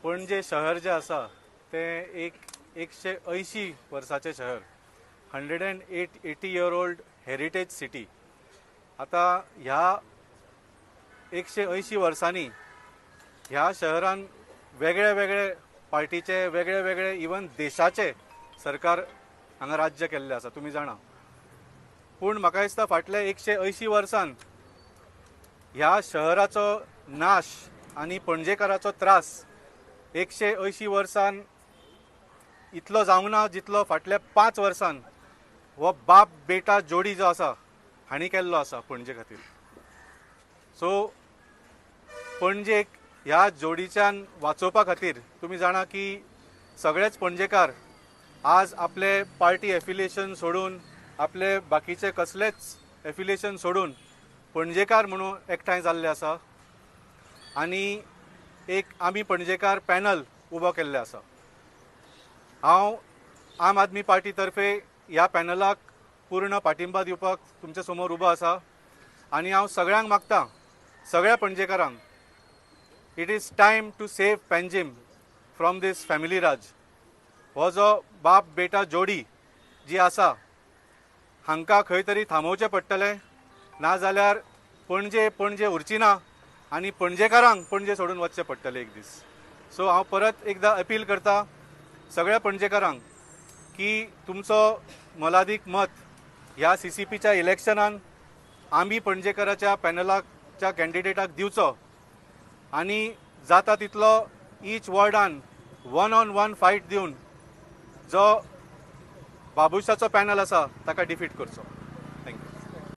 पणजे शहर जे आसा ते एक 180 वर्साचें शहर, 180 year old हेरिटेज सिटी. आता ह्या 180 वर्सांनी ह्या शहरान वेगळे वेगळे पार्टीचे वेगळे वेगळे इवन देशाचे सरकार हांगा राज्य केल्ले आसा, तुमी जाणा. पूण म्हाका दिसता फाटल्या 180 वर्सान ह्या शहराचो नाश आनी पणजेकाराचो त्रास 180 वर्सान इतलो जावना जितलो फाटल्या 5 वर्सान हो बाप बेटा जोडी जो आसा हांणी केल्लो आसा पणजे खातीर. सो पणजेक ह्या जोडीच्यान वाचोवपा खातीर तुमी जाणा की सगळेच पणजेकार आज आपले पार्टी एफिलिएशन सोडून, आपले बाकीचे कसलेच एफिलिएशन सोडून पणजेकार म्हणून एकठांय जाल्ले आसा आनी एक आमी पणजेकार पॅनल उबो केल्ले आसा. हांव आम आदमी पार्टी तर्फे ह्या पॅनलाक पूर्ण पाठिंबा दिवपाक तुमचे समोर उबो आसा आनी हांव सगळ्यांक मागतां, सगळ्या पणजेकारांक, it is time to save Panjim from this family Raj. हो जो बाप बेटा जोडी जी आसा हांकां खंय तरी थांबोवचें पडटलें, नाजाल्यार पणजे उरची ना आनी पणजेकारांक पणजे सोडून वचचें पडटलें एक दीस. सो हांव परत एकदां अपील करतां सगळ्या पणजेकारांक की तुमचो मोलादीक मत ह्या CCPच्या इलेक्शनान आमी पणजेकाराच्या पॅनलाच्या कॅन्डिडेटाक दिवचो आनी जाता तितलो ईच वॉर्डान 1-on-1 फायट दिवन जो बाबुशाचो पॅनल आसा ताका डिफीट करचो.